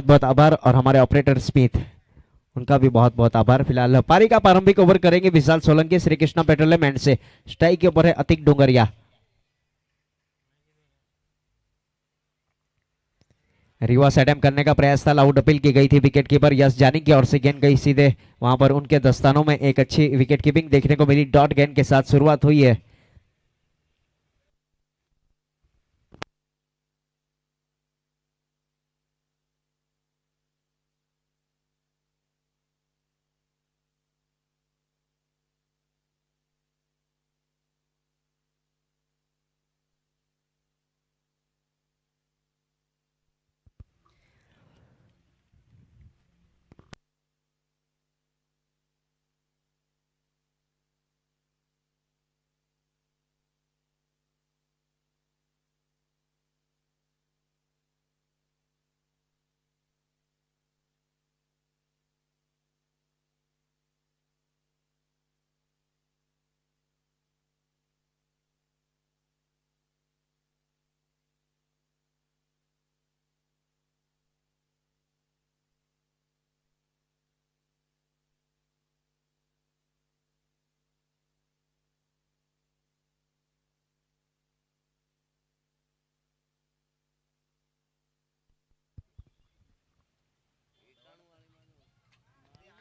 बहुत आभार, और हमारे ऑपरेटर स्मिथ, उनका भी बहुत बहुत आभार। फिलहाल पारी का प्रारंभिक ओवर करेंगे विशाल सोलंकी श्री कृष्णा पेट्रोलियम एंड से। स्ट्राइक के ऊपर है अतिक डोंगरिया। रिवर्स अटेम्प्ट करने का प्रयास था, आउट अपील की गई थी विकेट कीपर यश जानी की ओर से। गेंद गई सीधे वहां पर उनके दस्तानों में। एक अच्छी विकेट कीपिंग देखने को मिली। डॉट गेंद के साथ शुरुआत हुई है।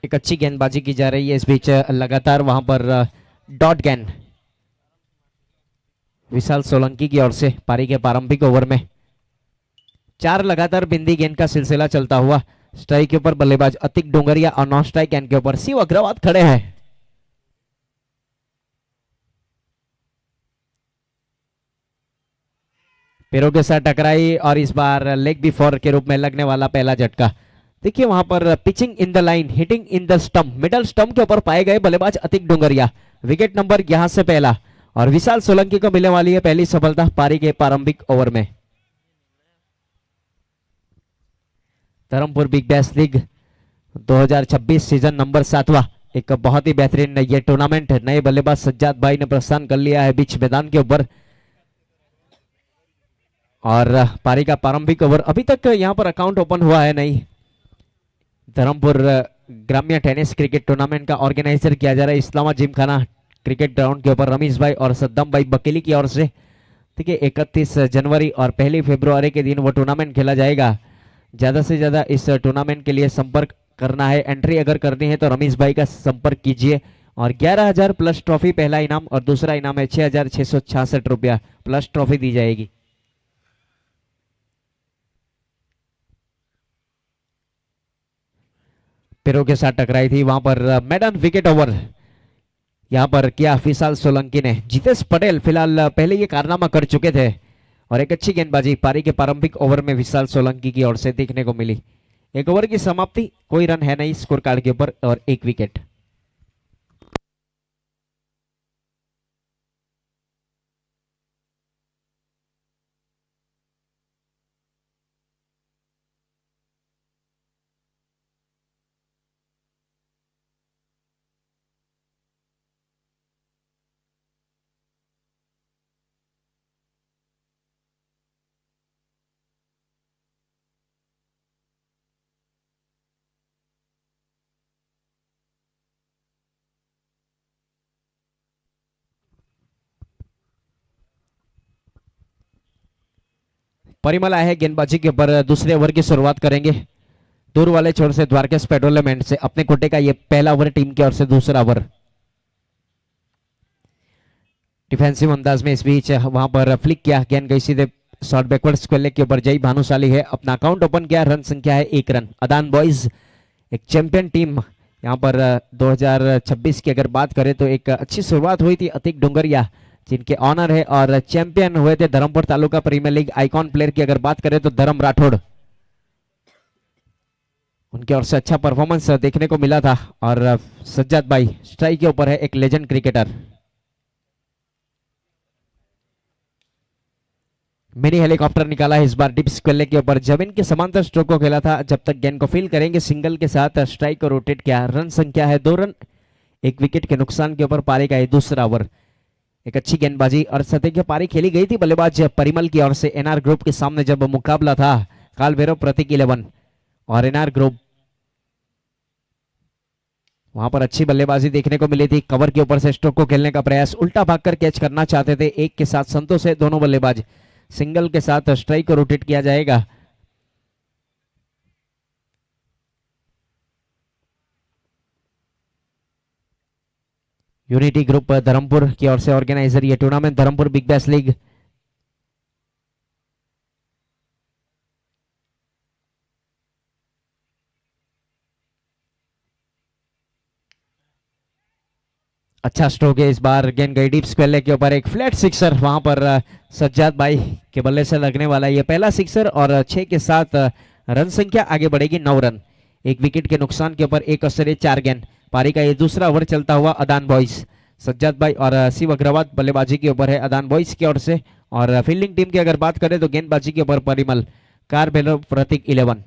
एक अच्छी गेंदबाजी की जा रही है इस बीच लगातार वहां पर डॉट गेंद विशाल सोलंकी की ओर से। पारी के प्रारंभिक ओवर में 4 लगातार बिंदी गेंद का सिलसिला चलता हुआ। स्ट्राइक के ऊपर बल्लेबाज अतिक डोंगरिया और नॉन स्ट्राइक गेंद के ऊपर शिव अग्रवाल खड़े हैं। पैरों के साथ टकराई और इस बार लेग बिफोर के रूप में लगने वाला पहला झटका। देखिए वहां पर pitching in the line, hitting in the stump, middle stump के ऊपर पाए गए बल्लेबाज अतिक डोंगरिया। विकेट नंबर यहां से पहला, और विशाल सोलंकी को मिलने वाली है पहली सफलता पारी के प्रारंभिक ओवर में। Dharampur big bash league 2026 season number 7वां। एक बहुत ही बेहतरीन ये टूर्नामेंट है। नए बल्लेबाज सज्जाद भाई ने प्रस्थान कर लिया है बीच मैदान के ऊपर, और पारी का प्रारंभिक ओवर अभी तक यहां पर अकाउंट ओपन हुआ है नहीं। धर्मपुर ग्राम्य टेनिस क्रिकेट टूर्नामेंट का ऑर्गेनाइजर किया जा रहा है इस्लामा जिमखाना क्रिकेट ग्राउंड के ऊपर रमेश भाई और सद्दाम भाई बकेली की ओर से। ठीक है, 31 जनवरी और 1 फरवरी के दिन वो टूर्नामेंट खेला जाएगा। ज्यादा से ज्यादा इस टूर्नामेंट के लिए संपर्क करना है। एंट्री अगर करनी है तो रमेश भाई का संपर्क कीजिए। और 11,000 प्लस ट्रॉफी पहला इनाम, और दूसरा इनाम है 6,666 रुपया प्लस ट्रॉफी दी जाएगी। पैरों के साथ टकराई थी वहां पर मैदान। विकेट ओवर यहां पर किया विशाल सोलंकी ने। जितेश पटेल फिलहाल पहले ये कारनामा कर चुके थे, और एक अच्छी गेंदबाजी पारी के प्रारंभिक ओवर में विशाल सोलंकी की ओर से देखने को मिली। एक ओवर की समाप्ति, कोई रन है नहीं स्कोर कार्ड के ऊपर, और एक विकेट। परिमल आए हैं गेंदबाजी के ऊपर। दूसरे ओवर की शुरुआत करेंगे दूर वाले छोर से द्वारकेश पेट्रोलियम से। अपने कोटे का ये पहला ओवर टीम की ओर से। दूसरा ओवर डिफेंसिव अंदाज में इस बीच वहां पर फ्लिक किया, गेंद गई सीधे शॉर्ट बैकवर्ड स्क्वायर लेग के ऊपर। जय भानुशाली है, अपना अकाउंट ओपन किया। रन संख्या है 1 रन। अदान बॉयज एक चैंपियन टीम यहाँ पर 2026 की अगर बात करें तो एक अच्छी शुरुआत हुई थी। अतिक डोंगरिया जिनके ऑनर है, और चैंपियन हुए थे Dharampur taluka premier league. Icon player की अगर बात करें तो धर्म राठौड़, उनकी ओर से अच्छा परफॉर्मेंस देखने को मिला था। और सज्जाद भाई स्ट्राइक के ऊपर है, एक लेजेंड क्रिकेटर। मिनी हेलीकॉप्टर निकाला है इस बार डिप स्क्वेयर के ऊपर। जमीन के समांतर स्ट्रोक को खेला था। जब तक गेंद को फील करेंगे सिंगल के साथ स्ट्राइक को रोटेट किया। रन संख्या है 2 रन, एक विकेट के नुकसान के ऊपर पारी का है दूसरा ओवर। एक अच्छी गेंदबाजी और सतह पारी खेली गई थी बल्लेबाज परिमल की ओर से। एनआर ग्रुप के सामने जब मुकाबला था काल भैरव प्रतीक 11, और एनआर ग्रुप, वहां पर अच्छी बल्लेबाजी देखने को मिली थी। कवर के ऊपर से स्ट्रोक को खेलने का प्रयास, उल्टा भागकर कैच करना चाहते थे। एक के साथ संतोष है, दोनों बल्लेबाज। सिंगल के साथ स्ट्राइक को रोटेट किया जाएगा। यूनिटी ग्रुप धर्मपुर की ओर से ऑर्गेनाइजर ये tournament, Dharampur big bash league. अच्छा स्ट्रोक है इस बार, गेंद गई डीप स्क्वेयर के ऊपर, एक फ्लैट सिक्सर वहां पर सज्जाद भाई के बल्ले से लगने वाला ये पहला सिक्सर। और 6 के साथ रन संख्या आगे बढ़ेगी 9 रन। एक विकेट के नुकसान के ऊपर 1 असरे 4 गेंद। पारी का ये दूसरा ओवर चलता हुआ अदान बॉयज, सज्जाद भाई और शिव अग्रवाल बल्लेबाजी के ऊपर है अदान बॉयज की ओर से। और फील्डिंग टीम की अगर बात करें तो गेंदबाजी के ऊपर परिमल, कार बेलर प्रतीक 11।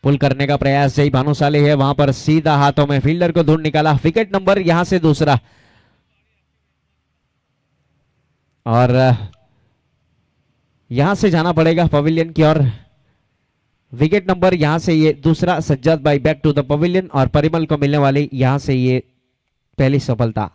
पुल करने का प्रयास जय भानुशाली है, वहां पर सीधा हाथों में फील्डर को ढूंढ निकाला। विकेट नंबर यहां से दूसरा। और यहां से जाना पड़ेगा पवेलियन की ओर। विकेट नंबर यहां से ये दूसरा, सज्जाद भाई बैक टू द पवेलियन। और परिमल को मिलने वाली यहां से ये पहली सफलता।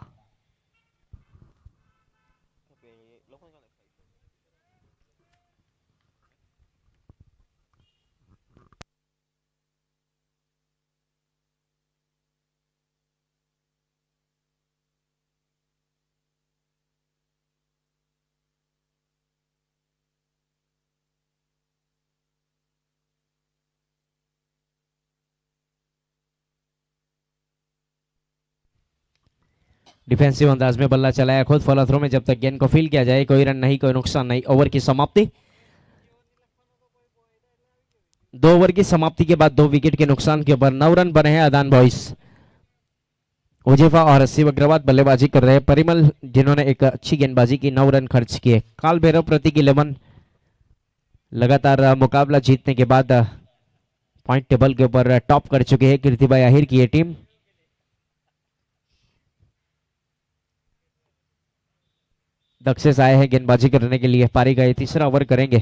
डिफेंसिव अंदाज में बल्ला चलाया, खुद फॉलो थ्रो में जब तक गेंद को फील किया जाए, कोई रन नहीं, कोई नुकसान नहीं। ओवर की समाप्ति। 2 ओवर की समाप्ति के बाद 2 विकेट के नुकसान के ऊपर 9 रन बने हैं अदान बॉयज। उजेफा और शिव अग्रवाल बल्लेबाजी कर रहे हैं। परिमल जिन्होंने एक अच्छी गेंदबाजी की, 9 रन खर्च किए। काल भैरव प्रतीक 11 लगातार मुकाबला जीतने के बाद पॉइंट टेबल के ऊपर टॉप कर चुके हैं कीर्तिभाई आहिर की ये टीम। दक्षेश आए हैं गेंदबाजी करने के लिए। पारी का ये तीसरा ओवर करेंगे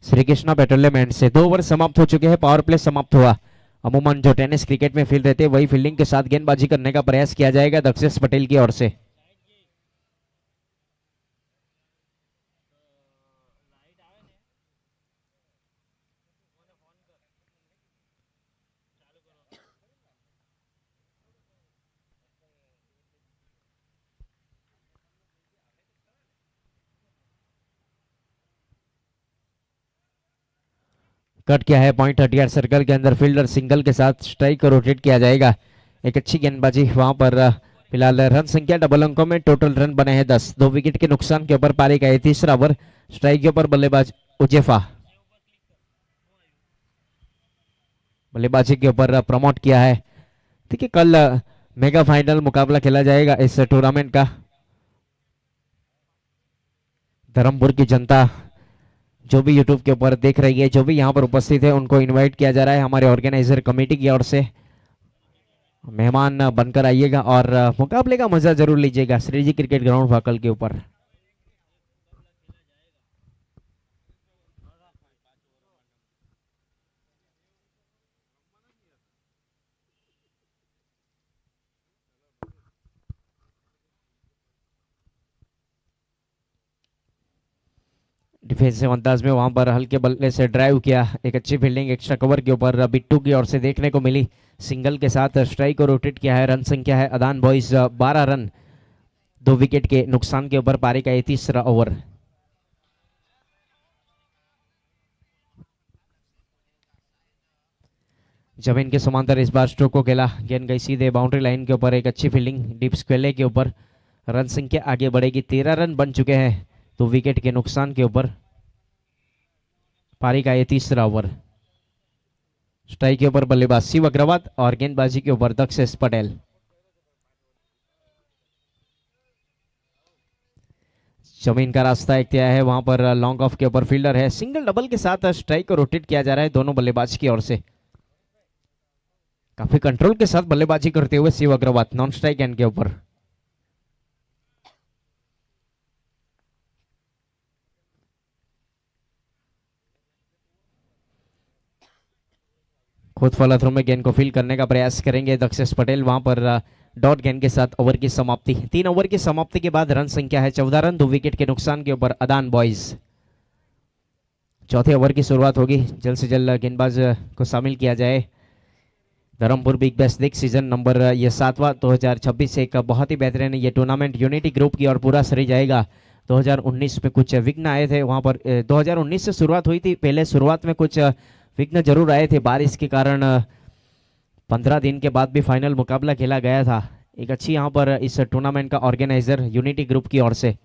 श्री कृष्णा पेट्रोलियम एंड से। 2 ओवर समाप्त हो चुके हैं, पावर प्ले समाप्त हुआ। अमूमन जो टेनिस क्रिकेट में फील्ड रहते हैं वही फील्डिंग के साथ गेंदबाजी करने का प्रयास किया जाएगा दक्षेश पटेल की ओर से। कट किया है पॉइंट 38 सर्कल के अंदर। फील्डर सिंगल के साथ स्ट्राइक को रोटेट किया जाएगा। एक अच्छी गेंदबाजी वहां पर। फिलहाल रन संख्या डबल अंकों में, टोटल रन बने हैं 10। 2 विकेट के नुकसान के ऊपर पारी का ये तीसरा ओवर। स्ट्राइक के ऊपर बल्लेबाज उजेफा, बल्लेबाजी के ऊपर प्रमोट किया है। देखिए कल मेगा फाइनल मुकाबला खेला जाएगा इस टूर्नामेंट का। धर्मपुर की जनता जो भी यूट्यूब के ऊपर देख रही है, जो भी यहाँ पर उपस्थित है, उनको इनवाइट किया जा रहा है हमारे ऑर्गेनाइजर कमेटी की ओर से। मेहमान बनकर आइएगा और मुकाबले का मजा जरूर लीजिएगा श्रीजी क्रिकेट ग्राउंड वाकल के ऊपर। डिफेंसिव अंदाज में वहां पर हल्के बल्ले से ड्राइव किया। एक अच्छी फील्डिंग एक्स्ट्रा कवर के ऊपर बिट्टू की ओर से देखने को मिली। सिंगल के साथ स्ट्राइक को रोटेट किया है। रन संख्या है अदान बॉयज 12 रन, 2 विकेट के नुकसान के ऊपर पारी का ये तीसरा ओवर। जमीन के समांतर इस बार स्ट्रोक को खेला, गेंद गई सीधे बाउंड्री लाइन के ऊपर। एक अच्छी फील्डिंग डीप स्क्वेले के ऊपर। रन संख्या आगे बढ़ेगी, 13 रन बन चुके हैं 2 विकेट के नुकसान के ऊपर। पारी का ये तीसरा ओवर। स्ट्राइक के ऊपर बल्लेबाज शिव अग्रवाल और गेंदबाजी के ऊपर दक्षेश पटेल। जमीन का रास्ता इख्तियार है, वहां पर लॉन्ग ऑफ के ऊपर फील्डर है। सिंगल डबल के साथ स्ट्राइक को रोटेट किया जा रहा है दोनों बल्लेबाज की ओर से। काफी कंट्रोल के साथ बल्लेबाजी करते हुए Shiv Agarwal non strike end के ऊपर। खुद फॉलो थ्रो में गेंद को फील करने का प्रयास करेंगे दक्षेश पटेल। वहां पर डॉट गेंद के साथ ओवर की समाप्ति। 3 ओवर की समाप्ति के बाद रन संख्या है 14 रन, 2 विकेट के नुकसान के ऊपर अदान बॉयज। चौथे ओवर की शुरुआत होगी, जल्द से जल्द गेंदबाज को शामिल किया जाए। Dharampur big bash league season number ये 7वां 2026 एक बहुत ही बेहतरीन ये टूर्नामेंट यूनिटी ग्रुप की और पूरा सरी जाएगा। 2019 में कुछ विघ्न आए थे, वहां पर 2019 से शुरुआत हुई थी। पहले शुरुआत में कुछ विघ्न जरूर आए थे, बारिश के कारण 15 दिन के बाद भी फाइनल मुकाबला खेला गया था। एक अच्छी यहां पर इस टूर्नामेंट का ऑर्गेनाइजर यूनिटी ग्रुप की ओर से।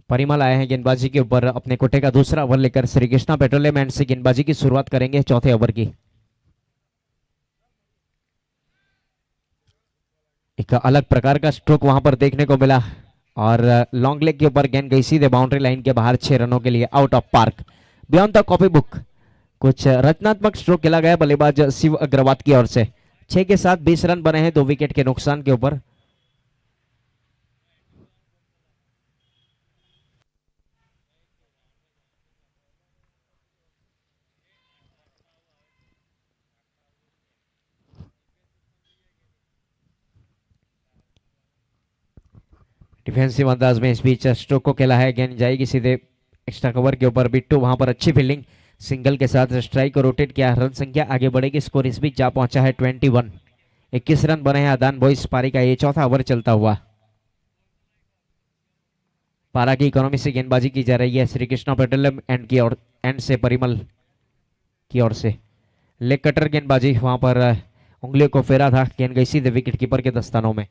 परिमल आए हैं गेंदबाजी के ऊपर, अपने कोटे का दूसरा ओवर लेकर श्री कृष्णा पेट्रोलियम एंड से गेंदबाजी की शुरुआत करेंगे चौथे ओवर की। एक अलग प्रकार का स्ट्रोक वहां पर देखने को मिला और लॉन्ग लेग के ऊपर गेंद गई सीधे बाउंड्री लाइन के बाहर 6 रनों के लिए out of park. Beyond the copy book कुछ रचनात्मक स्ट्रोक खेला गया बल्लेबाज शिव अग्रवाल की ओर से। 6 के साथ 20 रन बने हैं, 2 विकेट के नुकसान के ऊपर। डिफेंसिव अंदाज में इस बीच स्ट्रोक को खेला है, गेंद जाएगी सीधे एक्स्ट्रा कवर के ऊपर। बिट्टू वहां पर अच्छी फील्डिंग, सिंगल के साथ स्ट्राइक को रोटेट किया, रन संख्या आगे बढ़ेगी। स्कोर इस बीच जा पहुंचा है 21। 21 रन बने हैं अदान बॉयज पारी का ये चौथा ओवर चलता हुआ। पारा की इकोनॉमी से गेंदबाजी की जा रही है श्री कृष्णा पेट्रोलियम एंड की ओर एंड से परिमल की ओर से। लेग कटर गेंदबाजी, वहां पर उंगलियों को फेरा था, गेंद गई सीधे विकेट कीपर के दस्तानों में।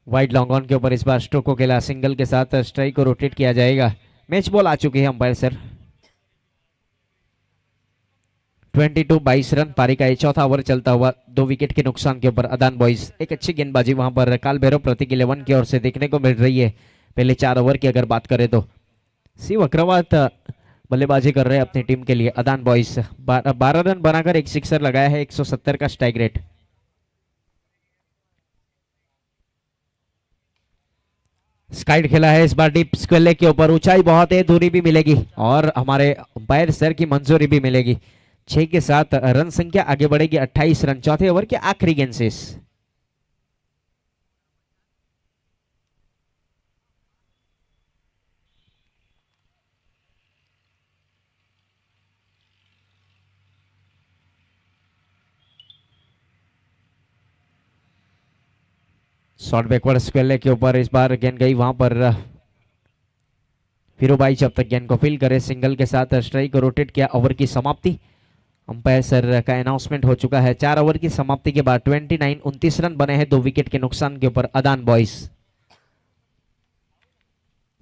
वाइड लॉन्ग ऑन के ऊपर इस बार स्ट्रोक को खेला, सिंगल के साथ स्ट्राइक को रोटेट किया जाएगा। मैच बॉल आ चुकी है अंपायर सर। 22 रन पारी का ये चौथा ओवर चलता हुआ, 2 विकेट के नुकसान के ऊपर अदान बॉयज। एक अच्छी गेंदबाजी वहां पर काल भैरव प्रतीक 11 की ओर से देखने को मिल रही है। पहले 4 ओवर की अगर बात करें तो शिव अग्रवाल बल्लेबाजी कर रहे हैं अपनी टीम के लिए। अदान बॉयज 12 रन बनाकर एक सिक्सर लगाया है, 170 का स्ट्राइक रेट। स्काइड खेला है इस बार डीप स्क्वेयर लेग के ऊपर, ऊंचाई बहुत है, दूरी भी मिलेगी और हमारे अंपायर सर की मंजूरी भी मिलेगी। 6 के साथ रन संख्या आगे बढ़ेगी 28 रन, चौथे ओवर के आखिरी गेंद से। शॉर्ट बैकवर्ड स्क्वेयर लेग के ऊपर इस बार गेंद गई वहां पर फिरोबाई जब तक गेंद को फील करे, सिंगल के साथ स्ट्राइक को रोटेट किया। ओवर की समाप्ति अंपायर सर का अनाउंसमेंट हो चुका है। 4 ओवर की समाप्ति के बाद 29 रन बने हैं, 2 विकेट के नुकसान के ऊपर अदान बॉयज।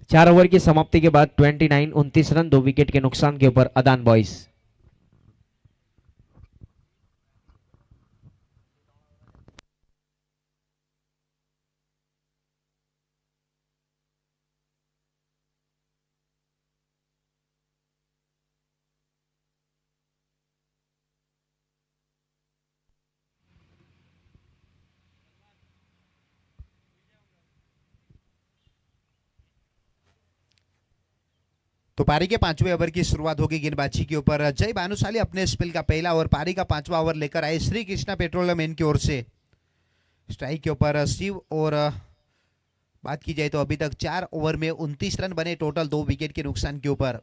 4 ओवर की समाप्ति के बाद 29 रन, 2 विकेट के नुकसान के ऊपर अदान बॉयज। तो पारी के 5वें ओवर की शुरुआत होगी गेंदबाजी के ऊपर। जय भानुशाली अपने स्पेल का पहला ओवर पारी का 5वां ओवर लेकर आए श्री कृष्णा पेट्रोलियम की ओर से। स्ट्राइक के ऊपर शिव और बात की जाए तो अभी तक 4 ओवर में 29 रन बने टोटल, 2 विकेट के नुकसान के ऊपर।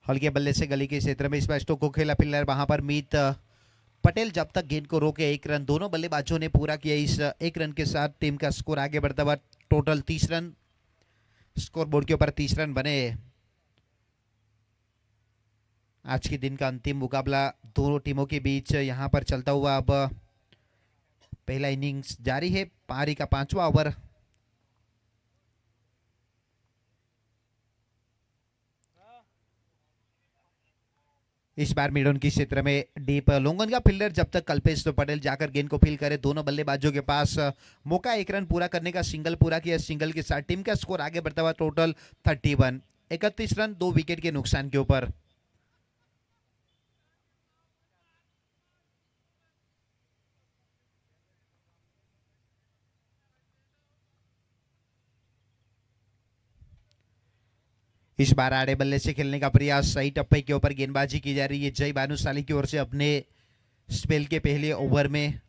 हल्के बल्ले से गली के क्षेत्र में इस बार स्टोक को खेला पिलर, वहां पर मीत पटेल जब तक गेंद को रोके 1 रन। दोनों बल्लेबाजों ने पूरा किया। इस 1 रन के साथ टीम का स्कोर आगे बढ़ता हुआ टोटल 30 रन, स्कोर बोर्ड के ऊपर 30 रन बने। आज के दिन का अंतिम मुकाबला दोनों टीमों के बीच यहां पर चलता हुआ अब पहला इनिंग्स जारी है, पारी का 5वां ओवर। इस बार मिड ऑन की क्षेत्र में डीप लोंगन का फील्डर जब तक कल्पेश पटेल जाकर गेंद को फील करे, दोनों बल्लेबाजों के पास मौका 1 रन पूरा करने का। सिंगल पूरा किया, सिंगल के साथ टीम का स्कोर आगे बढ़ता हुआ टोटल 31, 31 रन 2 विकेट के नुकसान के ऊपर। इस बार आड़े बल्ले से खेलने का प्रयास, सही टप्पे के ऊपर गेंदबाजी की जा रही है जय भानुशाली की ओर से अपने स्पेल के पहले ओवर में।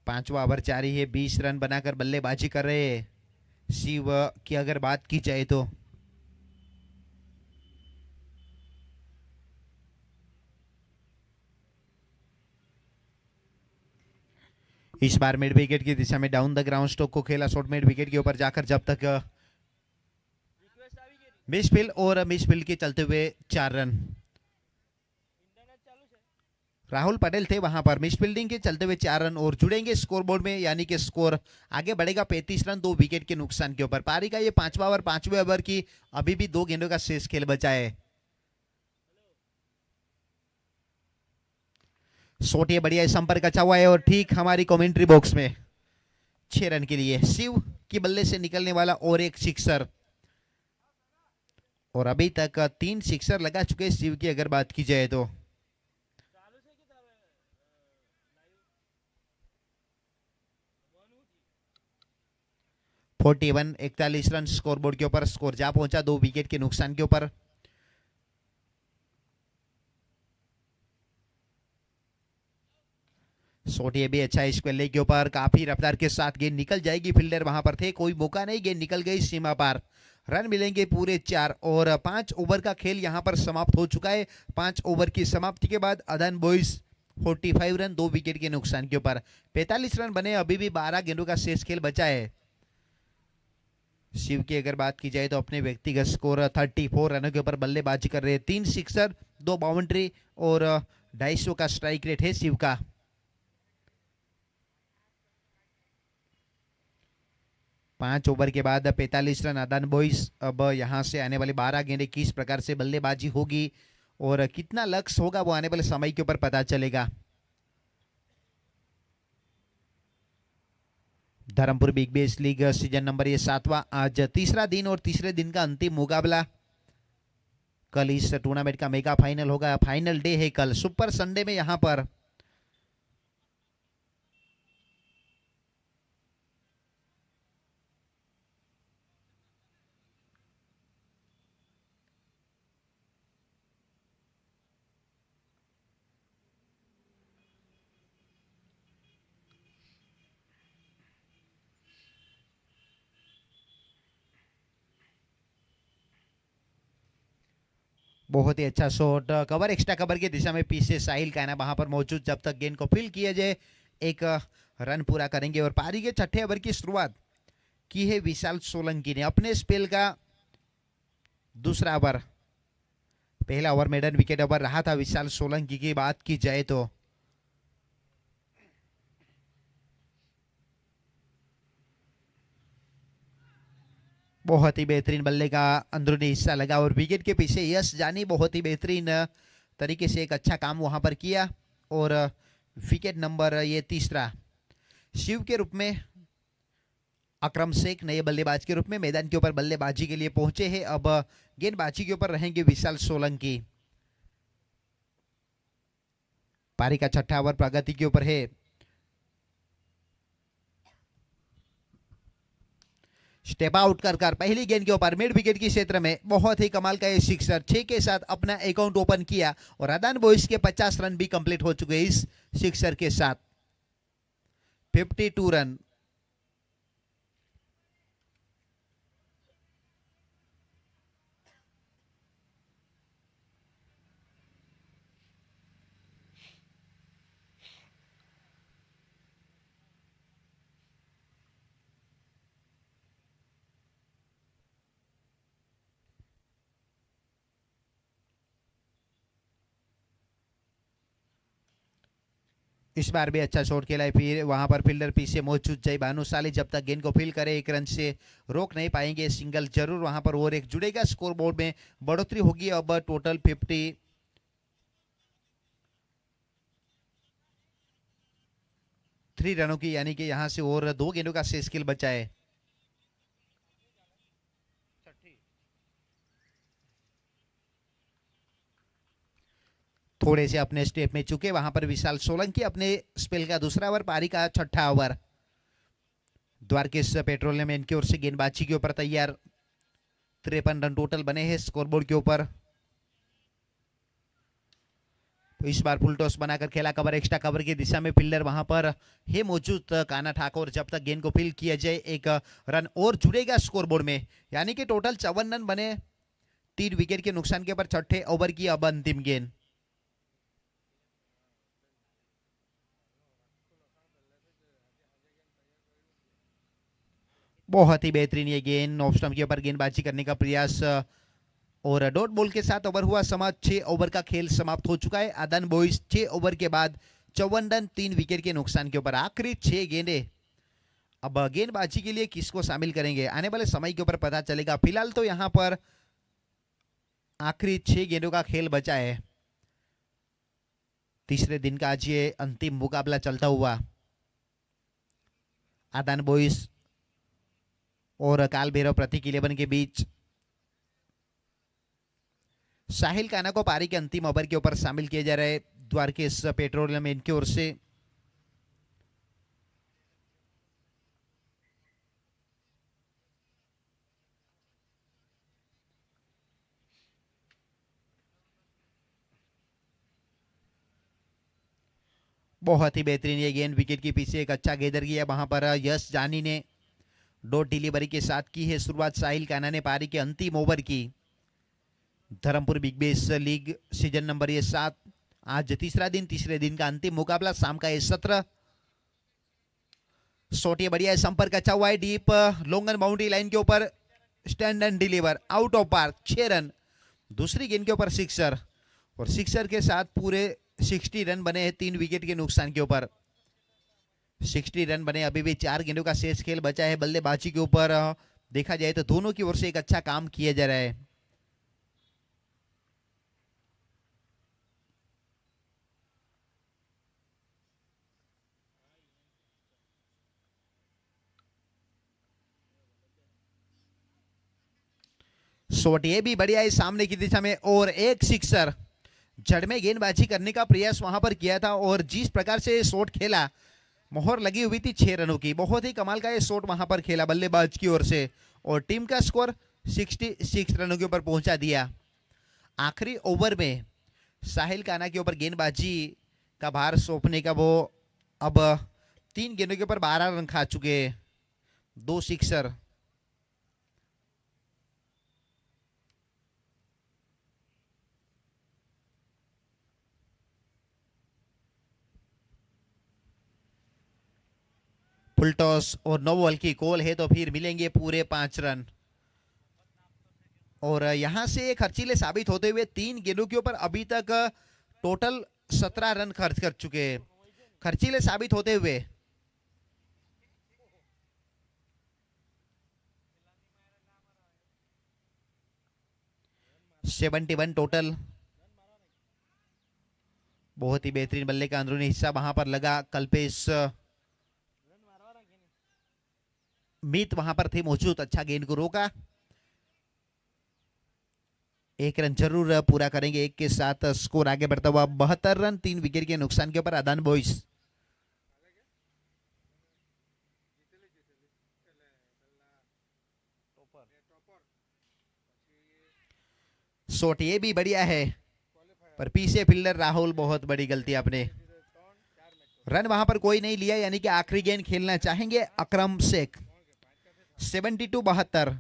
5वां ओवर जारी है, 20 रन बनाकर बल्लेबाजी कर रहे हैं शिव की अगर बात की जाए तो। इस बार मिड विकेट की दिशा में डाउन द ग्राउंड स्ट्रोक को खेला, शॉर्ट मिड विकेट के ऊपर जाकर जब तक मिस फील्ड और मिस फील्ड के चलते हुए 4 रन। राहुल पटेल थे वहां पर, मिस फील्डिंग के चलते हुए 4 रन और जुड़ेंगे स्कोरबोर्ड में, यानी कि स्कोर आगे बढ़ेगा 35 रन 2 विकेट के नुकसान के ऊपर। पारी का ये 5वां ओवर, 5वें ओवर की अभी भी 2 गेंदों का शेष खेल बचा है। शॉट ये बढ़िया संपर्क अच्छा हुआ है और ठीक हमारी कमेंट्री बॉक्स में 6 रन के लिए शिव की बल्ले से निकलने वाला और एक सिक्सर, और अभी तक 3 सिक्सर लगा चुके शिव की अगर बात की जाए तो। फोर्टी वन 41 रन स्कोरबोर्ड के ऊपर, स्कोर जा पहुंचा 2 विकेट के नुकसान के ऊपर। शॉट ये भी अच्छा है, स्क्वेले के ऊपर काफी रफ्तार के साथ गेंद निकल जाएगी, फील्डर वहां पर थे, कोई मौका नहीं, गेंद निकल गई सीमा पार। रन मिलेंगे पूरे 4 और 5 ओवर का खेल यहां पर समाप्त हो चुका है। 5 ओवर की समाप्ति के बाद अदन बॉयज 45 रन 2 विकेट के नुकसान के ऊपर, 45 रन बने, अभी भी 12 गेंदों का शेष खेल बचा है। शिव की अगर बात की जाए तो अपने व्यक्तिगत स्कोर 34 रनों के ऊपर बल्लेबाजी कर रहे हैं, 3 सिक्सर 2 बाउंड्री और 250 का स्ट्राइक रेट है शिव का। 5 ओवर के बाद 45 रन अदन बॉयज। अब यहां से आने वाली 12 गेंदें किस प्रकार से बल्लेबाजी होगी और कितना लक्ष्य होगा वो आने वाले समय के ऊपर पता चलेगा। Dharampur big bash league season number ये 7वां, आज तीसरा दिन और तीसरे दिन का अंतिम मुकाबला। कल इस टूर्नामेंट का मेगा फाइनल होगा, फाइनल डे है कल, सुपर संडे में यहां पर। बहुत ही अच्छा शॉट, कवर एक्स्ट्रा कवर की दिशा में पीछे साहिल कायना वहां पर मौजूद, जब तक गेंद को फील किया जाए 1 रन पूरा करेंगे। और पारी के 6ठे ओवर की शुरुआत की है विशाल सोलंकी ने, अपने स्पेल का दूसरा ओवर। पहला ओवर मेडन विकेट ओवर रहा था विशाल सोलंकी की बात की जाए तो। बहुत ही बेहतरीन बल्ले का अंदरूनी हिस्सा लगा और विकेट के पीछे यश जानी बहुत ही बेहतरीन तरीके से एक अच्छा काम वहां पर किया। और विकेट नंबर ये तीसरा शिव के रूप में अकरम शेख नए बल्लेबाज के रूप में मैदान के ऊपर बल्लेबाजी के लिए पहुंचे हैं। अब गेंदबाजी के ऊपर रहेंगे विशाल सोलंकी। पारी का 6ठा ओवर प्रगति के ऊपर है। स्टेप आउट कर पहली गेंद के ऊपर मिड विकेट की क्षेत्र में बहुत ही कमाल का ये सिक्सर, 6 के साथ अपना अकाउंट ओपन किया और अदान बॉयज के 50 रन भी कंप्लीट हो चुके इस सिक्सर के साथ, 52 रन। इस बार भी अच्छा शॉट खेला है, फिर वहां पर फील्डर पीछे मौजूद जय भानुशाली जब तक गेंद को फील करे एक रन से रोक नहीं पाएंगे, सिंगल जरूर वहां पर और एक जुड़ेगा, स्कोर बोर्ड में बढ़ोतरी होगी। अब टोटल 53 रनों की, यानी कि यहां से और 2 गेंदों का शेष खेल बचा है। थोड़े से अपने स्टेप में चुके वहां पर विशाल सोलंकी, अपने स्पेल का दूसरा ओवर, पारी का छठा ओवर। द्वारकेश पेट्रोलियम इनकी ओर से गेंदबाजी के ऊपर तैयार। 53 रन टोटल बने हैं स्कोरबोर्ड के ऊपर। तो इस बार फुल टॉस बनाकर खेला, कवर एक्स्ट्रा कवर की दिशा में फील्डर वहां पर है मौजूद कान्हा ठाकुर, जब तक गेंद को फील किया जाए एक रन और जुड़ेगा स्कोरबोर्ड में, यानी कि टोटल 54 रन बने 3 विकेट के नुकसान के ऊपर छठे ओवर की अब अंतिम गेंद। बहुत ही बेहतरीन ये गेंद, ऑफ स्टंप के ऊपर गेंदबाजी करने का प्रयास और डॉट बॉल के साथ ओवर हुआ समाप्त। 6 ओवर का खेल समाप्त हो चुका है। अदन बॉयज 6 ओवर के बाद 54 रन 3 विकेट के नुकसान के ऊपर, आखिरी 6 गेंदे। अब गेंदबाजी के लिए किसको शामिल करेंगे आने वाले समय के ऊपर पता चलेगा। फिलहाल तो यहां पर आखिरी 6 गेंदों का खेल बचा है। तीसरे दिन का आज ये अंतिम मुकाबला चलता हुआ अदन बॉयज और काल भैरव प्रतीक 11 के बीच। साहिल कान्हा को पारी के अंतिम ओवर के ऊपर शामिल किए जा रहे द्वारकेश पेट्रोलियम इनकी ओर से। बहुत ही बेहतरीन ये गेंद, विकेट के पीछे एक अच्छा गेंदर किया वहां पर यश जानी ने डॉट डिलीवरी के साथ की है शुरुआत। साहिल कान्हा ने पारी के अंतिम ओवर की। Dharampur big bash league season number ये 7, आज तीसरा दिन, तीसरे दिन का अंतिम मुकाबला, शाम का ये 17। शॉट ये बढ़िया है, संपर्क अच्छा हुआ है, डीप लॉन्ग बाउंड्री लाइन के ऊपर, stand and deliver, out of park, 6 run. दूसरी गेंद के ऊपर सिक्सर, और सिक्सर के साथ पूरे 60 रन बने हैं 3 विकेट के नुकसान के ऊपर। 60 रन बने, अभी भी 4 गेंदों का शेष खेल बचा है। बल्लेबाजी के ऊपर देखा जाए तो दोनों की ओर से एक अच्छा काम किया जा रहा है। शॉट ये भी बढ़िया है सामने की दिशा में, और एक सिक्सर। जड़ में गेंदबाजी करने का प्रयास वहां पर किया था, और जिस प्रकार से शॉट खेला, मोहर लगी हुई थी 6 रनों की। बहुत ही कमाल का ये शॉट वहां पर खेला बल्लेबाज की ओर से, और टीम का स्कोर 66 रनों के ऊपर पहुंचा दिया। आखिरी ओवर में साहिल कान्हा के ऊपर गेंदबाजी का भार सौंपने का वो अब 3 गेंदों के ऊपर 12 रन खा चुके, 2 सिक्सर। फुल टॉस और नो बॉल की कॉल है, तो फिर मिलेंगे पूरे 5 रन। और यहां से खर्चीले साबित होते हुए 3 गेंदों के ऊपर अभी तक टोटल 17 रन खर्च कर चुके, खर्चीले साबित होते हुए। Seventy 71 total. बहुत ही बेहतरीन बल्ले का अंदरूनी हिस्सा वहां पर लगा, कल्पेश मीत वहां पर थे मौजूद, अच्छा गेंद को रोका। 1 रन जरूर पूरा करेंगे, 1 के साथ स्कोर आगे बढ़ता हुआ 72 रन 3 विकेट के नुकसान के ऊपर अदान बॉयज। शॉट ये भी बढ़िया है, पर पीछे फील्डर राहुल, बहुत बड़ी गलती आपने। रन वहां पर कोई नहीं लिया, यानी कि आखिरी गेंद खेलना चाहेंगे अकरम शेख। 72-72।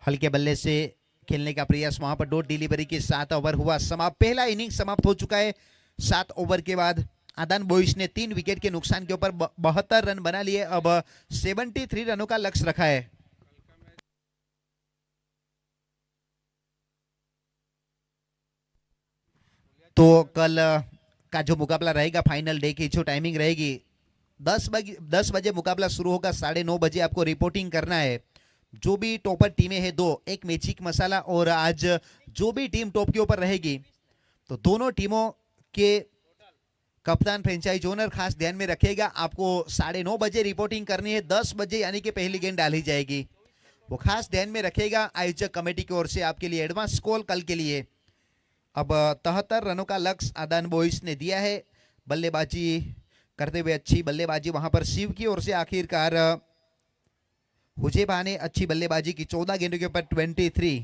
हल्के बल्ले से खेलने का प्रयास, वहां पर डॉट डिलीवरी के साथ ओवर हुआ समाप्त। पहला इनिंग समाप्त हो चुका है। 7 ओवर के बाद अदन बॉयज ने 3 विकेट के नुकसान के ऊपर 72 रन बना लिए। अब 73 रनों का लक्ष्य रखा है। तो कल का जो मुकाबला रहेगा फाइनल डे की जो टाइमिंग रहेगी 10 बजे मुकाबला शुरू होगा, 9:30 बजे आपको रिपोर्टिंग करना है। जो भी टॉपर टीमें हैं दो, एक मैजिक मसाला और आज जो भी टीम टॉप के ऊपर रहेगी, तो दोनों टीमों के कप्तान फ्रेंचाइज ओनर खास ध्यान में रखिएगा। आपको 9:30 बजे रिपोर्टिंग करनी है, 10 बजे यानी कि पहली गेंद डाली जाएगी, वो खास ध्यान में रखिएगा। आयोजक कमेटी की ओर से आपके लिए एडवांस कॉल कल के लिए। अब 73 रनों का लक्ष्य आदान बॉयज ने दिया है। बल्लेबाजी करते हुए अच्छी बल्लेबाजी वहां पर शिव की ओर से आखिरकार हुजेबा ने अच्छी बल्लेबाजी की, 14 गेंदों के ऊपर 23।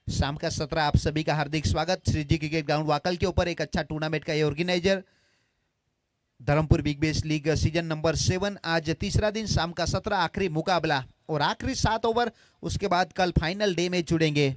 शाम का 17 आप सभी का हार्दिक स्वागत। श्रीजी क्रिकेट ग्राउंड वाकल के ऊपर एक अच्छा टूर्नामेंट का ये organiser Dharampur big base league season number 7। आज तीसरा दिन, शाम का 17 आखिरी मुकाबला और आखिरी 7 ओवर, उसके बाद कल फाइनल डे में जुड़ेंगे।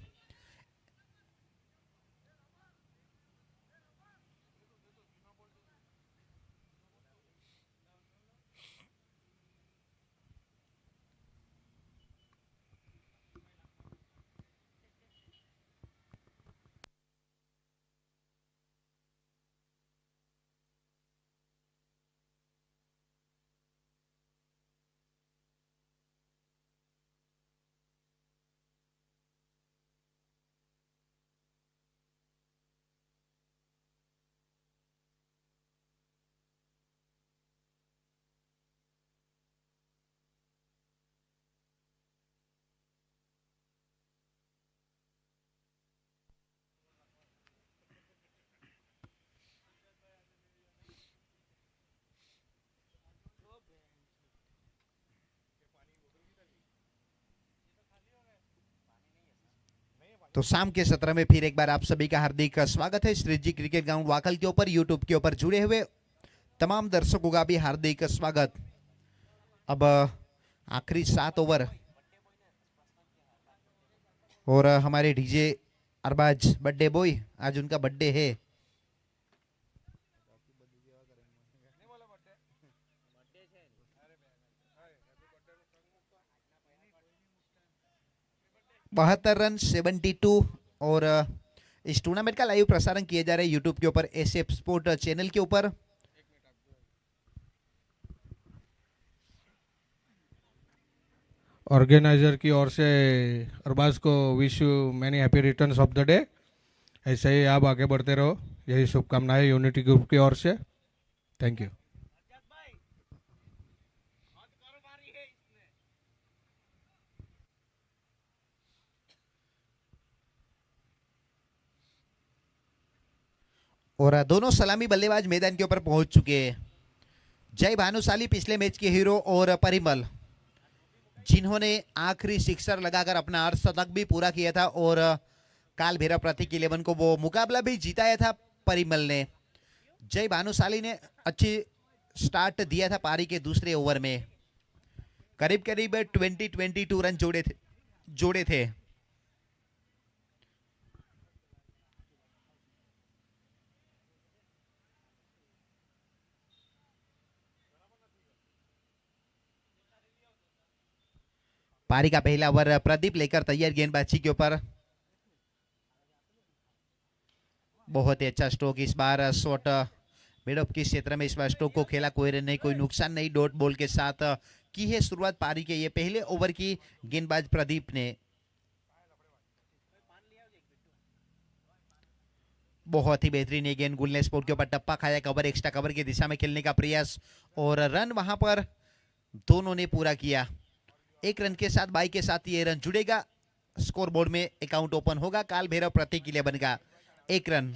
तो शाम के 17 में फिर एक बार आप सभी का हार्दिक स्वागत है। श्रीजी क्रिकेट ग्राउंड वाकल के ऊपर यूट्यूब के ऊपर जुड़े हुए तमाम दर्शकों का भी हार्दिक स्वागत। अब आखिरी 7 ओवर और हमारे डीजे अरबाज बर्थडे बॉय, आज उनका बर्थडे है। बहत्तर रन 72। और इस टूर्नामेंट का लाइव प्रसारण किया जा रहा है यूट्यूब के ऊपर एसएफ स्पोर्ट चैनल के ऊपर। ऑर्गेनाइजर की ओर से अरबाज को wish you many happy returns of the day. ऐसे ही आप आगे बढ़ते रहो, यही शुभकामनाएं यूनिटी ग्रुप की ओर से। Thank you. और दोनों सलामी बल्लेबाज मैदान के ऊपर पहुंच चुके हैं। जय भानुशाली पिछले मैच के हीरो और परिमल जिन्होंने आखिरी सिक्सर लगाकर अपना अर्धशतक भी पूरा किया था और काल भैरव प्रतीक 11 को वो मुकाबला भी जिताया था परिमल ने। जय भानुशाली ने अच्छी स्टार्ट दिया था पारी के दूसरे ओवर में, करीब करीब 22 रन जोड़े थे। पारी का पहला ओवर प्रदीप लेकर तैयार गेंदबाजी के ऊपर। बहुत ही अच्छा स्ट्रोक इस बार, शॉट मिड ऑफ के क्षेत्र में इस बार स्ट्रोक को खेला, कोई रन नहीं, कोई नुकसान नहीं, डॉट बॉल के साथ की है शुरुआत पारी के ये पहले ओवर की गेंदबाज प्रदीप ने। बहुत ही बेहतरीन ये गेंद गुलने स्पोर्ट के ऊपर टप्पा खाया, कवर एक्स्ट्रा कवर की दिशा में खेलने का प्रयास और रन वहां पर दोनों ने पूरा किया। एक रन के साथ बाई के साथ ये रन जुड़ेगा, स्कोर बोर्ड में अकाउंट ओपन होगा काल भैरव प्रतीक 11 का। 1 रन।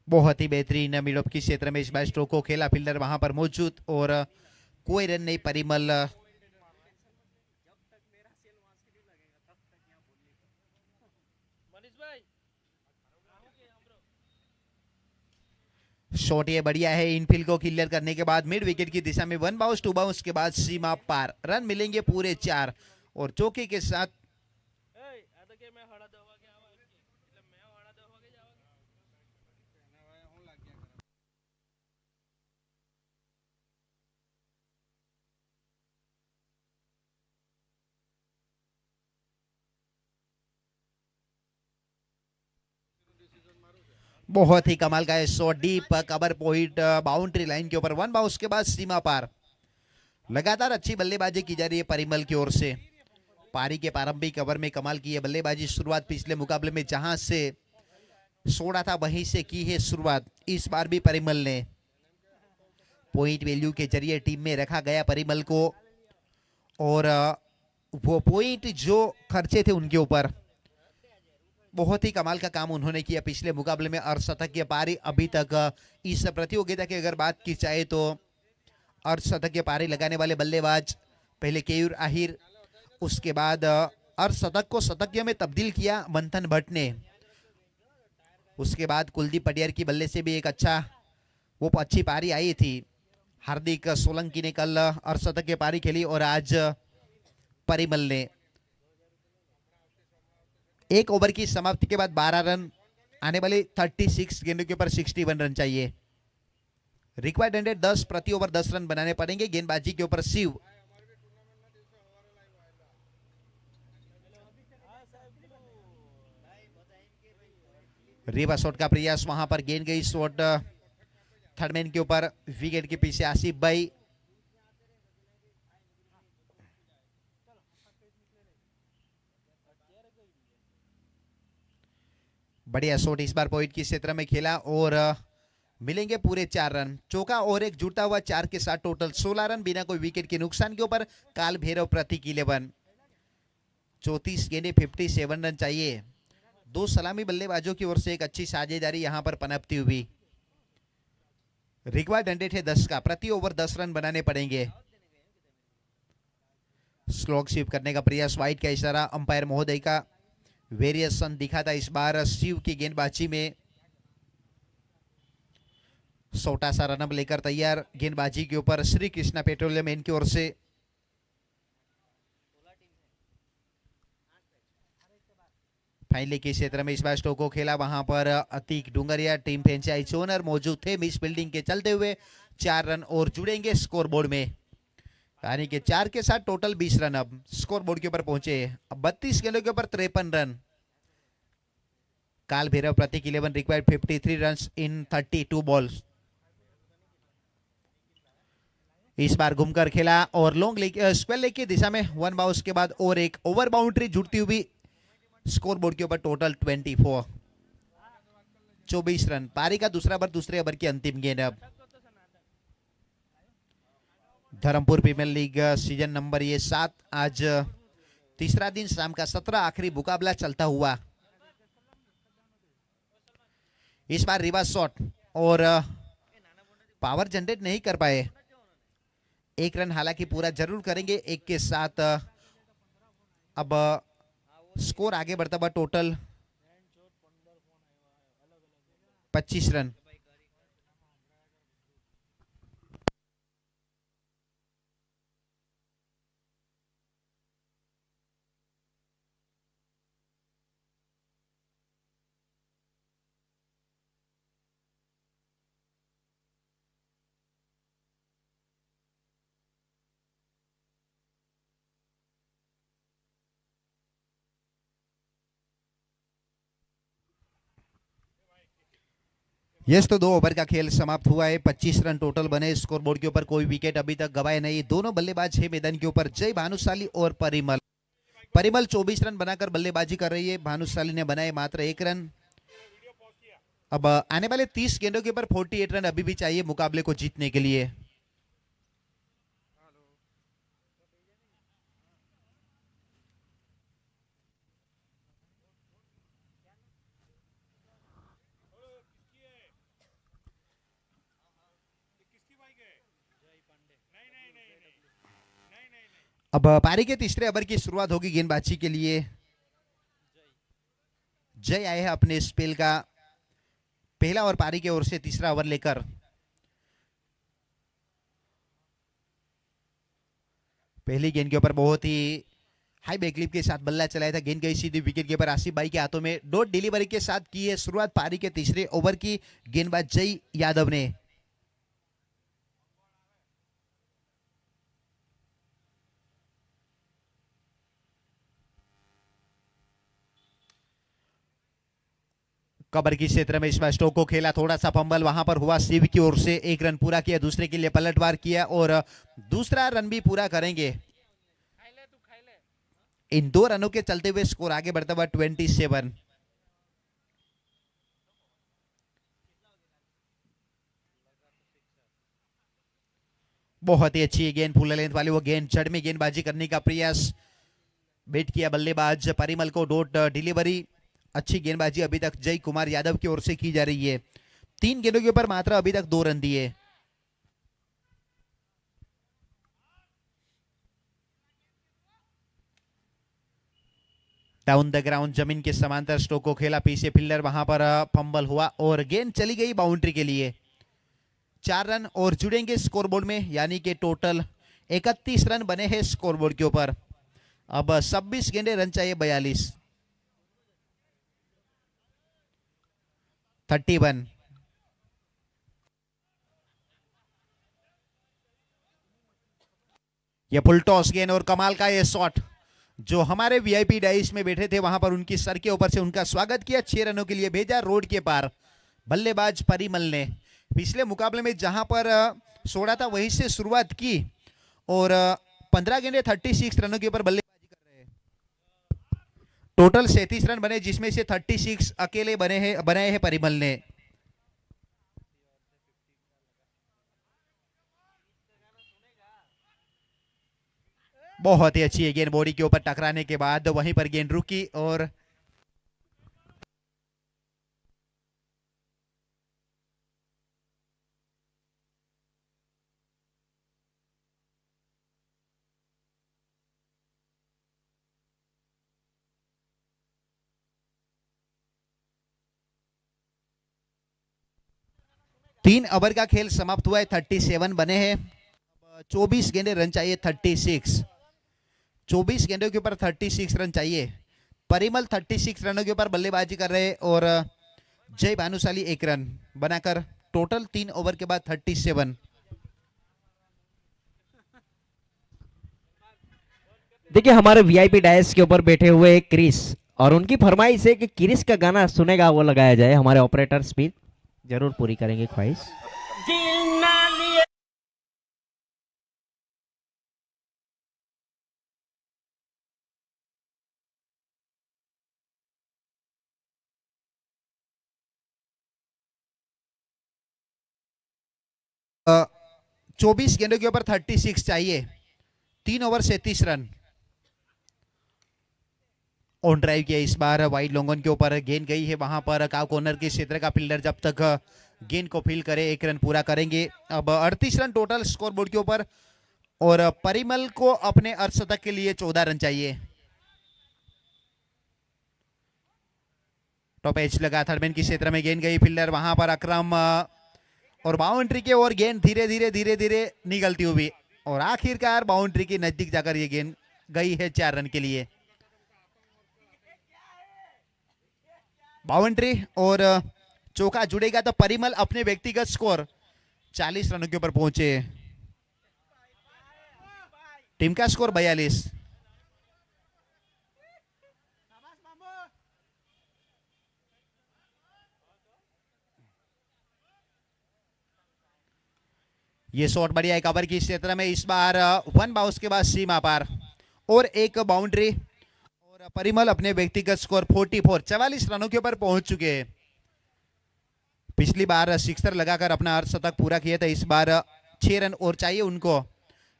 बहुत ही बेहतरीन मिड ऑफ की क्षेत्र में इस बार स्ट्रोक को खेला, फील्डर वहां पर मौजूद और कोई रन नहीं। परिमल शॉट ये बढ़िया है, इनफील्ड को क्लियर करने के बाद मिड विकेट की दिशा में 1 बाउंस 2 बाउंस के बाद सीमा पार, रन मिलेंगे पूरे 4 और चौके के साथ बहुत ही कमाल का है shot, deep cover point boundary line के ऊपर, वन बाउंस के बाद सीमा पार। लगातार अच्छी बल्लेबाजी की जा रही है परिमल की ओर से। पारी के प्रारंभिक ओवर में कमाल की है बल्लेबाजी, शुरुआत पिछले मुकाबले में जहां से छोड़ा था वहीं से की है शुरुआत इस बार भी परिमल ने। पॉइंट वैल्यू के जरिए टीम में रखा गया परिमल को, और वो पॉइंट जो खर्चे थे उनके ऊपर बहुत ही कमाल का काम उन्होंने किया पिछले मुकाबले में। अर्धशतकीय पारी अभी तक इस प्रतियोगिता की अगर बात की जाए तो अर्धशतकीय पारी लगाने वाले बल्लेबाज पहले केयूर आहिर, उसके बाद अर्धशतक को शतकीय में तब्दील किया मंथन भट्ट ने, उसके बाद कुलदीप पटियार की बल्ले से भी एक अच्छी पारी आई थी। हार्दिक सोलंकी ने कल अर्धशतकीय पारी खेली और आज परिमल ने। एक ओवर की समाप्ति के बाद 12 रन, आने वाले 36 गेंदों के ऊपर 61 रन चाहिए। रिक्वायर्ड 10 प्रति ओवर 10 रन बनाने पड़ेंगे। गेंदबाजी के ऊपर शिव, रिवर्स शॉट का प्रयास, वहां पर गेंद गई शॉट थर्डमैन के ऊपर, विकेट के पीछे आसिफ भाई। बढ़िया शॉट इस बार पॉइंट की क्षेत्र में खेला और मिलेंगे पूरे 4 रन। चौका और एक जुड़ता हुआ 4 के साथ टोटल 16 रन बिना कोई विकेट के नुकसान के ऊपर काल भैरव प्रतीक 11। 34 गेंदे 57 रन चाहिए। दो सलामी बल्लेबाजों की ओर से एक अच्छी साझेदारी यहां पर पनपती हुई। रिक्वायर्ड 100 है 10 का, प्रति ओवर 10 रन बनाने पड़ेंगे। स्लॉग स्वीप करने का प्रयास, वाइड का इशारा अंपायर महोदय का। वेरिएशन दिखा था इस बार शिव की गेंदबाजी में। छोटा सा रनअप लेकर तैयार गेंदबाजी के ऊपर श्री कृष्णा पेट्रोलियम इनकी ओर से। फाइनली के क्षेत्र में इस बार स्टोक को खेला, वहां पर Atiq Dungaria team franchise owner मौजूद थे। मिस फील्डिंग के चलते हुए 4 रन और जुड़ेंगे स्कोर बोर्ड में, यानी कि 4 के साथ टोटल 20 रन अब स्कोर बोर्ड के ऊपर पहुंचे। अब 32 गेंदों के ऊपर 53 रन। काल भैरव प्रतीक 11 रिक्वायर्ड 53 रन इन 32 बॉल्स। इस बार घूमकर खेला और लॉन्ग लेग स्क्वायर लेग की दिशा में वन बाउंस के बाद और एक ओवर बाउंड्री जुड़ती हुई स्कोर बोर्ड के ऊपर टोटल 24 रन। पारी का दूसरा ओवर, दूसरे ओवर की अंतिम गेंद। अब Dharampur premier league season number ये 7, आज तीसरा दिन, शाम का 17 आखिरी मुकाबला चलता हुआ। इस बार रिवर्स शॉट और पावर जनरेट नहीं कर पाए। 1 रन हालांकि पूरा जरूर करेंगे, 1 के साथ अब स्कोर आगे बढ़ता हुआ टोटल 25 रन। यस, तो 2 ओवर का खेल समाप्त हुआ है। 25 रन टोटल बने। स्कोर बोर्ड के ऊपर कोई विकेट अभी तक गवाए नहीं। दोनों बल्लेबाज है मैदान के ऊपर, जय भानुशाली और परिमल। परिमल 24 रन बनाकर बल्लेबाजी कर रही है, भानुशाली ने बनाए मात्र 1 रन। अब आने वाले 30 गेंदों के ऊपर 48 रन अभी भी चाहिए मुकाबले को जीतने के लिए। अब पारी के तीसरे ओवर की शुरुआत होगी गेंदबाजी के लिए। जय आए हैं अपने स्पेल का पहला और पारी के ओर से तीसरा ओवर लेकर। पहली गेंद के ऊपर बहुत ही हाई बैकलिप के साथ बल्ला चलाया था, गेंद गई सीधी विकेट के ऊपर आसिफ भाई के हाथों में। डॉट डिलीवरी के साथ की है शुरुआत पारी के तीसरे ओवर की गेंदबाज जय यादव ने। कबर की क्षेत्र में इस बार स्टोक को खेला, थोड़ा सा फंबल वहां पर हुआ शिव की ओर से, एक रन पूरा किया, दूसरे के लिए पलटवार किया और दूसरा रन भी पूरा करेंगे। इन 2 रनों के चलते हुए स्कोर आगे बढ़ता हुआ 27। बहुत ही अच्छी गेंद फुल लेंथ वाली, वो गेंद जड़ में गेंदबाजी करने का प्रयास, बेट किया बल्लेबाज परिमल को, डॉट डिलीवरी, अच्छी गेंदबाजी अभी तक जय कुमार यादव की ओर से की जा रही है। 3 गेंदों के ऊपर मात्र अभी तक 2 रन दिए। डाउन द ग्राउंड जमीन के समांतर स्ट्रोक को खेला, पीछे फील्डर वहां पर फंबल हुआ और गेंद चली गई बाउंड्री के लिए। 4 रन और जुड़ेंगे स्कोरबोर्ड में, यानी कि टोटल 31 रन बने हैं स्कोरबोर्ड के ऊपर। अब 26 गेंदे, रन चाहिए 42। 31। ये फुल टॉस गेंद और कमाल का ये शॉट, जो हमारे वीआईपी डाइस में बैठे थे वहां पर उनकी सर के ऊपर से उनका स्वागत किया, 6 रनों के लिए भेजा रोड के पार। बल्लेबाज परिमल ने पिछले मुकाबले में जहां पर 16 था वहीं से शुरुआत की और 15 गेंदे 36 रनों के ऊपर बल्लेबाजी कर रहे हैं। टोटल 37 रन बने, जिसमें से 36 अकेले बनाए हैं परिमल ने। बहुत ही अच्छी है गेंद, बॉडी के ऊपर टकराने के बाद वहीं पर गेंद रुकी और तीन ओवर का खेल समाप्त हुआ है, 37 बने हैं। 24 गेंदे, रन चाहिए 36। 24 गेंदों के ऊपर 36 रन चाहिए। परिमल 36 रनों के ऊपर बल्लेबाजी कर रहे हैं और जय भानुशाली 1 रन बनाकर टोटल 3 ओवर के बाद 37। देखिए हमारे वीआईपी डायस के ऊपर बैठे हुए क्रिस, और उनकी फरमाइश है कि क्रिस का गाना सुनेगा वो लगाया जाए। हमारे ऑपरेटर्स भी जरूर पूरी करेंगे ख्वाहिश। अ, 24 गेंदों के ऊपर 36 चाहिए, 3 ओवर 37 रन। ऑन ड्राइव किया इस बार वाइड लॉन्गन के ऊपर, गेंद गई है वहां पर काउ कॉर्नर के क्षेत्र का फील्डर जब तक गेंद को फील करे 1 रन पूरा करेंगे। अब 38 रन टोटल स्कोरबोर्ड के ऊपर और परिमल को अपने अर्धशतक के लिए 14 रन चाहिए। टॉप एज लगा, थर्डमैन के क्षेत्र में गेंद गई, फील्डर वहां पर अकरम और बाउंड्री के और गेंद धीरे धीरे निकलती हुई और आखिरकार बाउंड्री के नजदीक जाकर ये गेंद गई है 4 रन के लिए। बाउंड्री और चौका जुड़ेगा तो परिमल अपने व्यक्तिगत स्कोर 40 रनों के ऊपर पहुंचे। टीम का स्कोर 42। ये शॉट बढ़िया है कवर की क्षेत्र में, इस बार 1 बाउंस के बाद सीमा पार और 1 बाउंड्री और परिमल अपने व्यक्तिगत स्कोर 44 रनों के ऊपर पहुंच चुके हैं। पिछली बार सिक्सर लगाकर अपना अर्धशतक पूरा किया था, इस बार 6 रन और चाहिए उनको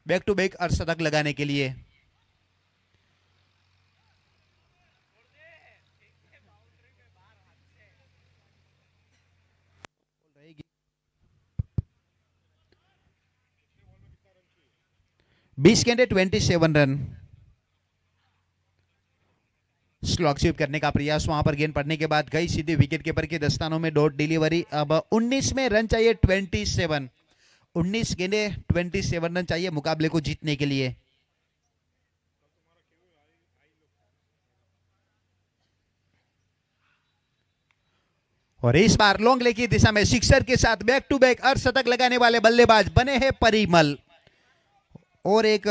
बैक टू बैक अर्धशतक लगाने के लिए। बीस गेंदे 27 रन। स्लॉग स्वीप करने का प्रयास, वहां पर गेंद पड़ने के बाद गई सीधे विकेट कीपर के दस्तानों में, डॉट डिलीवरी। अब 19 में रन चाहिए 27। 19 गेंदे 27 रन चाहिए मुकाबले को जीतने के लिए। और इस बार लॉन्ग ले की दिशा में सिक्सर के साथ बैक टू बैक अर्धशतक लगाने वाले बल्लेबाज बने हैं परिमल और एक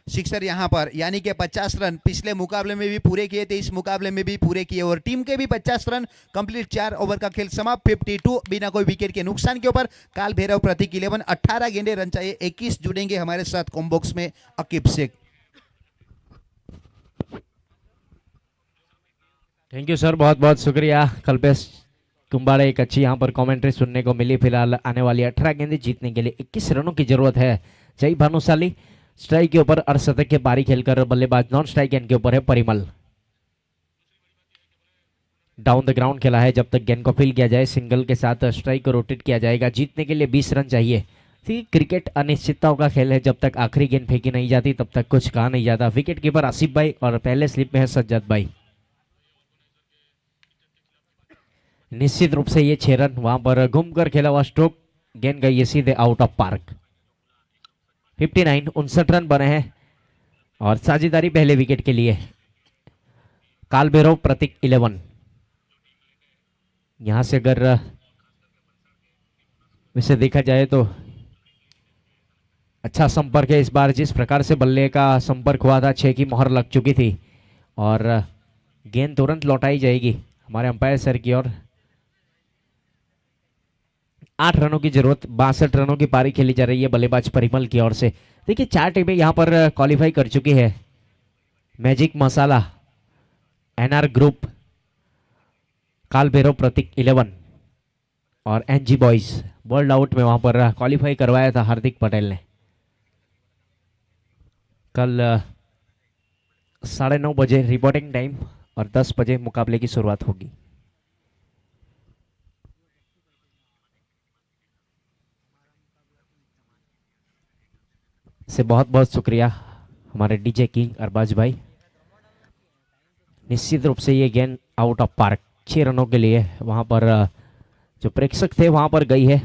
सिक्सर यहाँ पर, यानी कि 50 रन पिछले मुकाबले में भी पूरे किए थे, इस मुकाबले में भी पूरे किए और टीम के भी 50 रन कंप्लीट। 4 ओवर का खेल समाप्त, 52 बिना कोई विकेट के नुकसान के ऊपर। काल भैरव प्रतीक 11, 18 गेंदे, रन चाहिए 21। जुड़ेंगे हमारे साथ कॉम्बॉक्स में Aqib Sheikh. Thank you sir, बहुत बहुत शुक्रिया। कल्पेश कुंबाड़े, एक अच्छी यहाँ पर कमेंट्री सुनने को मिली। फिलहाल आने वाली 18 गेंदें जीतने के लिए 21 रनों की जरूरत है। जय भानुशाली स्ट्राइक के ऊपर अर्धशतक के पारी खेलकर बल्लेबाज नॉन स्ट्राइक एंड के ऊपर है परिमल। डाउन द ग्राउंड खेला है, जब तक गेंद को फील किया जाए सिंगल के साथ स्ट्राइक को रोटेट किया जाएगा। जीतने के लिए 20 रन चाहिए। क्रिकेट अनिश्चितताओं का खेल है, जब तक आखिरी गेंद फेंकी नहीं जाती तब तक कुछ कहा नहीं जाता। विकेट कीपर आसिफ भाई और पहले स्लिप में है सज्जद भाई। निश्चित रूप से ये 6 रन वहां पर घूमकर खेला हुआ स्ट्रोक, गेंद गई है सीधे आउट ऑफ पार्क। 59, 59 रन बने हैं और साझेदारी पहले विकेट के लिए। कालभैरव प्रतीक 11। यहां से अगर वैसे देखा जाए तो अच्छा संपर्क है इस बार। जिस प्रकार से बल्ले का संपर्क हुआ था, 6 की मोहर लग चुकी थी और गेंद तुरंत लौटाई जाएगी हमारे अंपायर सर की ओर। 8 रनों की जरूरत, 62 रनों की पारी खेली जा रही है बल्लेबाज परिमल की ओर से। देखिए 4 टीमें यहां पर क्वालिफाई कर चुकी है। मैजिक मसाला, एनआर ग्रुप, कालभैरव प्रतीक 11 और एनजी बॉयज। वर्ल्ड आउट में वहां पर क्वालिफाई करवाया था हार्दिक पटेल ने। कल 9:30 बजे रिपोर्टिंग टाइम और 10 बजे मुकाबले की शुरुआत होगी। से बहुत बहुत शुक्रिया हमारे डीजे किंग अरबाज भाई। निश्चित रूप से ये गेंद आउट ऑफ पार्क, 6 रनों के लिए वहां पर जो प्रेक्षक थे वहां पर गई है।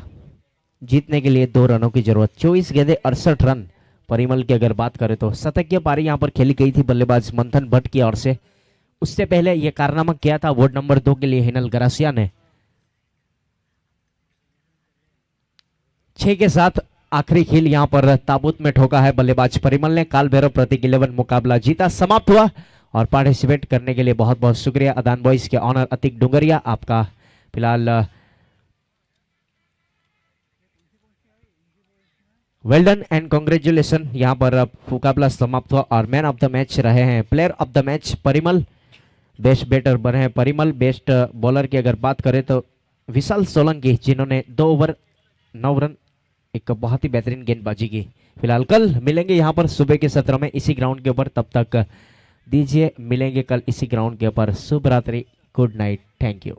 जीतने के लिए 2 रनों की जरूरत। 24 गेंदे 68 रन परिमल की अगर बात करें तो। शतकीय पारी यहां पर खेली गई थी बल्लेबाज मंथन भट्ट की ओर से। उससे पहले यह कारनामा किया था वार्ड नंबर 2 के लिए हिनल गरासिया ने। 6 के साथ आखिरी खेल यहां पर ताबूत में ठोका है बल्लेबाज परिमल ने। कालभैरव प्रतीक 11 मुकाबला जीता, समाप्त हुआ। और पार्टिसिपेट करने के लिए बहुत बहुत शुक्रिया अदान बॉयज के ऑनर अतिक डुंगरिया आपका। फिलहाल वेल डन एंड कांग्रेचुलेशन। यहां पर मुकाबला समाप्त हुआ और मैन ऑफ द मैच रहे हैं, player of the match Parimal. Best batter बने हैं परिमल। बेस्ट बॉलर की अगर बात करें तो विशाल सोलंकी, जिन्होंने 2 ओवर 9 रन, एक बहुत ही बेहतरीन गेंदबाजी की। फिलहाल कल मिलेंगे यहां पर सुबह के सत्र में इसी ग्राउंड के ऊपर। तब तक दीजिए, मिलेंगे कल इसी ग्राउंड के ऊपर। शुभ रात्रि, गुड नाइट, थैंक यू।